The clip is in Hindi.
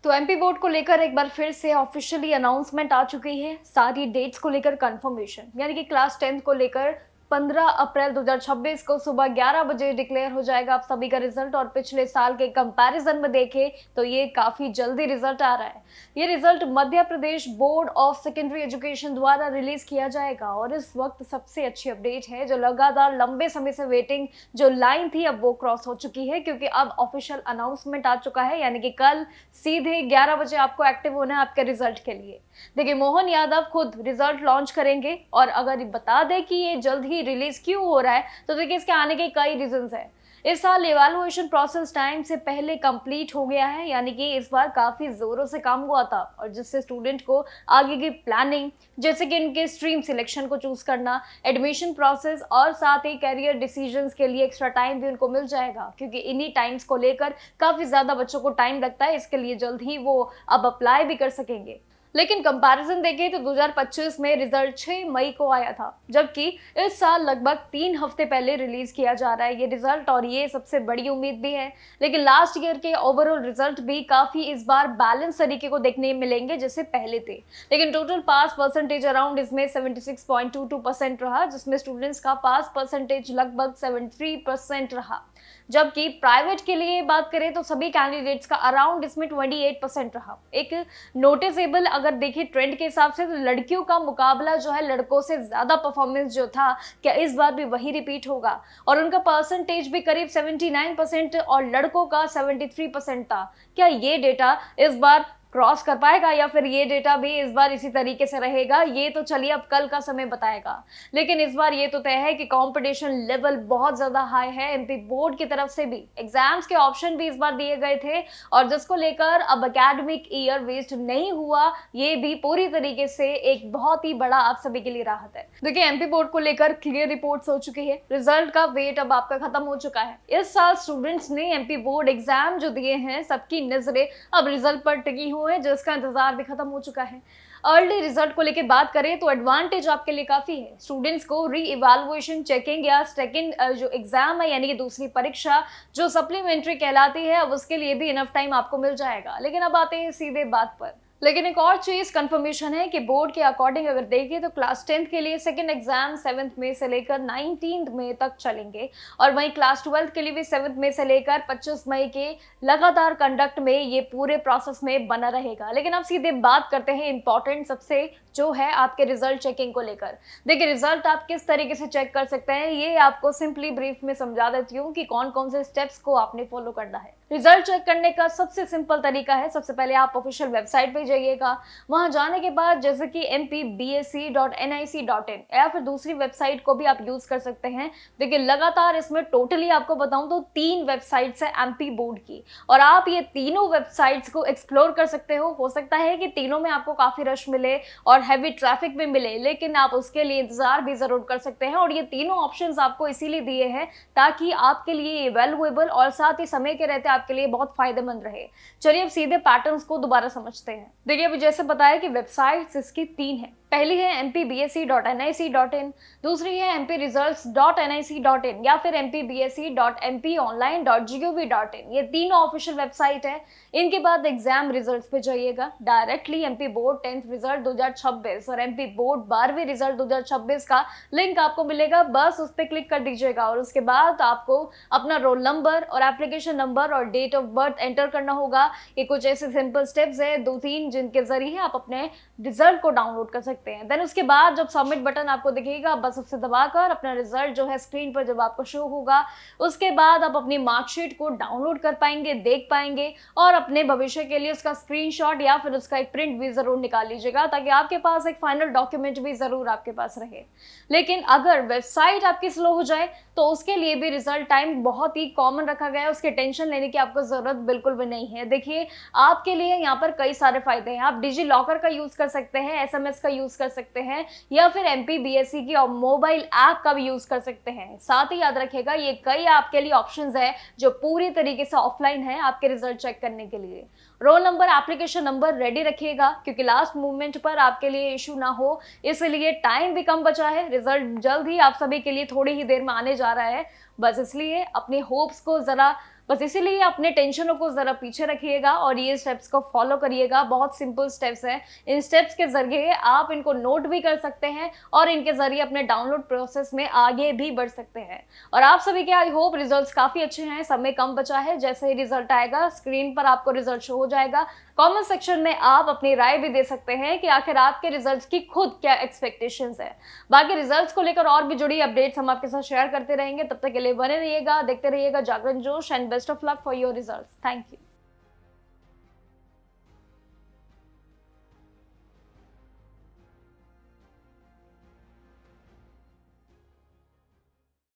तो एमपी बोर्ड को लेकर एक बार फिर से ऑफिशियली अनाउंसमेंट आ चुकी है। सारी डेट्स को लेकर कंफर्मेशन, यानी कि क्लास 10th को लेकर 15 अप्रैल 2026 को सुबह 11 बजे डिक्लेयर हो जाएगा आप सभी का रिजल्ट। और पिछले साल के कंपैरिजन में देखें तो ये काफी जल्दी रिजल्ट आ रहा है। ये result Madhya Pradesh board of secondary education द्वारा रिलीज किया जाएगा। और इस वक्त सबसे अच्छी अपडेट है, जो लगातार लंबे समय से वेटिंग जो लाइन थी अब वो क्रॉस हो चुकी है, क्योंकि अब ऑफिशियल अनाउंसमेंट आ चुका है। यानी कि कल सीधे 11 बजे आपको एक्टिव होना है आपके रिजल्ट के लिए। देखिए, मोहन यादव खुद रिजल्ट लॉन्च करेंगे। और अगर बता दें कि ये जल्द ही रिलीज क्यों हो रहा है, तो देखिए इसके आने के कई रीजंस हैं। इस साल इवैल्यूएशन प्रोसेस टाइम से पहले कंप्लीट हो गया है, यानी कि इस बार काफी जोरों से काम हुआ था, और जिससे स्टूडेंट को आगे की प्लानिंग, जैसे कि इनके स्ट्रीम सिलेक्शन को चूज करना, एडमिशन प्रोसेस और साथ ही करियर डिसीजंस के लिए एक्स्ट्रा टाइम भी उनको मिल जाएगा, क्योंकि इन्हीं टाइम्स को लेकर काफी ज्यादा बच्चों को टाइम लगता है। इसके लिए जल्द ही वो अब अप्लाई भी कर सकेंगे। लेकिन कंपैरिजन देखें तो 2025 में रिजल्ट 6 मई को आया था, जबकि इस साल लगभग 3 हफ्ते पहले रिलीज किया जा रहा है ये रिजल्ट, और ये सबसे बड़ी उम्मीद भी है। लेकिन लास्ट ईयर के ओवरऑल रिजल्ट भी काफी इस बार बैलेंस तरीके को देखने मिलेंगे जैसे पहले थे। लेकिन टोटल पास परसेंटेज अराउंड इसमें 76.22% रहा, जिसमें स्टूडेंट्स का पास परसेंटेज लगभग 73% रहा। जबकि प्राइवेट के लिए बात करें तो सभी कैंडिडेट्स का अराउंड इसमें 28% रहा। एक नोटिसेबल अगर देखिए ट्रेंड के हिसाब से, तो लड़कियों का मुकाबला जो है लड़कों से ज्यादा परफॉर्मेंस जो था, क्या इस बार भी वही रिपीट होगा? और उनका परसेंटेज भी करीब 79% और लड़कों का 73% था। क्या ये डेटा इस बार क्रॉस कर पाएगा, या फिर ये डेटा भी इस बार इसी तरीके से रहेगा? ये तो चलिए अब कल का समय बताएगा। लेकिन इस बार ये तो तय है कि कंपटीशन लेवल बहुत ज्यादा हाई है। एमपी बोर्ड की तरफ से भी एग्जाम्स के ऑप्शन भी इस बार दिए गए थे, और जिसको लेकर अब एकेडमिक ईयर वेस्ट नहीं हुआ, ये भी पूरी तरीके से एक बहुत ही बड़ा आप सभी के लिए राहत है। देखिए, एमपी बोर्ड को लेकर क्लियर रिपोर्ट्स हो चुकी है। रिजल्ट का वेट अब आपका खत्म हो चुका है। इस साल स्टूडेंट्स ने एमपी बोर्ड एग्जाम जो दिए हैं, सबकी नजरें अब रिजल्ट पर टिकी हुई है, जिसका इंतजार भी खत्म हो चुका है। अर्ली रिजल्ट को लेकर बात करें तो एडवांटेज आपके लिए काफी है। स्टूडेंट्स को री इवैल्यूएशन चेकिंग या सेकंड जो एग्जाम है, यानी कि दूसरी परीक्षा जो सप्लीमेंट्री कहलाती है, अब उसके लिए भी इनफ टाइम आपको मिल जाएगा। लेकिन अब आते हैं सीधे बात पर। लेकिन एक और चीज कंफर्मेशन है कि बोर्ड के अकॉर्डिंग अगर देखें तो क्लास 10th के लिए सेकंड एग्जाम 7th मई से लेकर 19th मई तक चलेंगे, और वहीं क्लास 12th के लिए भी 7th मई से लेकर 25 मई के लगातार कंडक्ट में ये पूरे प्रोसेस में बना रहेगा। लेकिन अब सीधे बात करते हैं इंपॉर्टेंट सबसे, जो है आपके रिजल्ट चेकिंग को लेकर। देखिए, रिजल्ट आप किस तरीके से चेक कर सकते हैं, ये आपको सिंपली ब्रीफ में समझा देती हूँ कि कौन कौन से स्टेप्स को आपने फॉलो करना है। रिजल्ट चेक करने का सबसे सिंपल तरीका है, सबसे पहले आप ऑफिशियल वेबसाइट पे जाइएगा। वहां जाने के बाद जैसे कि mpbsc.nic.in या फिर दूसरी वेबसाइट को भी आप यूज कर सकते हैं। देखिए, लगातार इसमें टोटली आपको बताऊं तो 3 वेबसाइट्स है एमपी बोर्ड की, और आप ये तीनों वेबसाइट्स को एक्सप्लोर कर सकते हो सकता है कि तीनों में आपको काफी रश मिले और हैवी ट्रैफिक भी मिले, लेकिन आप उसके लिए इंतजार भी जरूर कर सकते हैं। और ये तीनों ऑप्शंस आपको इसीलिए दिए हैं ताकि आपके लिए वैल्यूएबल और साथ ही समय के रहते आपके लिए बहुत फायदेमंद रहे। चलिए अब सीधे पैटर्न्स को दोबारा समझते हैं। देखिए, अभी जैसे बताया कि वेबसाइट्स इसकी 3 हैं। पहली है mpbsc.nic.in, दूसरी है mpresults.nic.in या फिर mpbsc.mponline.gov.in। ये तीनों ऑफिशियल वेबसाइट है। इनके बाद एग्जाम रिजल्ट्स पे जाइएगा, directly MP board 10th result 2026 और एमपी बोर्ड 12वीं रिजल्ट 2026 का लिंक आपको मिलेगा। बस उस पर क्लिक कर दीजिएगा, और उसके बाद आपको अपना रोल नंबर और एप्लीकेशन नंबर और डेट ऑफ बर्थ एंटर करना होगा। ये कुछ ऐसे सिंपल स्टेप्स है, 2-3, जिनके जरिए आप अपने रिजल्ट को डाउनलोड कर सकते हैं। देन उसके बाद जब सबमिट बटन आपको दिखेगा, बस उससे दबाकर अपना रिजल्ट जो है स्क्रीन पर जब आपको शो होगा, उसके बाद आप अपनी मार्कशीट को डाउनलोड कर पाएंगे, देख पाएंगे, और अपने भविष्य के लिए उसका स्क्रीनशॉट या फिर उसका एक प्रिंट भी जरूर निकाल लीजिएगा, ताकि आपके पास एक फाइनल डॉक्यूमेंट भी जरूर आपके पास रहे। लेकिन अगर वेबसाइट आपकी स्लो हो जाए तो उसके लिए भी रिजल्ट टाइम बहुत ही कॉमन रखा गया है, उसके टेंशन लेने की आपको जरूरत बिल्कुल भी नहीं है। देखिए, आपके लिए यहाँ पर कई सारे फायदे हैं। आप डिजी लॉकर का यूज कर सकते हैं, एसएमएस का यूज कर सकते हैं, या फिर एमपीबीएससी की मोबाइल ऐप का भी यूज कर सकते हैं। साथ ही याद रखिएगा, ये कई आपके लिए ऑप्शंस है जो पूरी तरीके से ऑफलाइन है आपके रिजल्ट चेक करने के लिए। Roll number, application number ready रखिएगा, क्योंकि लास्ट मूवमेंट पर आपके लिए इशू ना हो, इसलिए टाइम भी कम बचा है। रिजल्ट जल्द ही आप सभी के लिए थोड़ी ही देर में आने जा रहा है। बस इसलिए अपने होप्स को जरा बस इसीलिए अपने टेंशनों को ज़रा पीछे रखिएगा और ये स्टेप्स को फॉलो करिएगा। बहुत सिंपल स्टेप्स हैं। इन स्टेप्स के ज़रिए आप इनको नोट भी कर सकते हैं और इनके ज़रिए अपने डाउनलोड प्रोसेस में आगे भी बढ़ सकते हैं। और आप सभी के आई होप रिजल्ट्स काफ़ी अच्छे हैं, समय कम बचा है। जैसे ही रिजल्ट आएगा स्क्रीन पर आपको रिजल्ट शो हो जाएगा। कमेंट सेक्शन में आप अपनी राय भी दे सकते हैं कि आखिर आपके रिजल्ट्स की खुद क्या एक्सपेक्टेशंस है। बाकी रिजल्ट्स को लेकर और भी जुड़ी अपडेट्स हम आपके साथ शेयर करते रहेंगे। तब तक के लिए बने रहिएगा, देखते रहिएगा जागरण जोश and best of luck for your results. Thank you.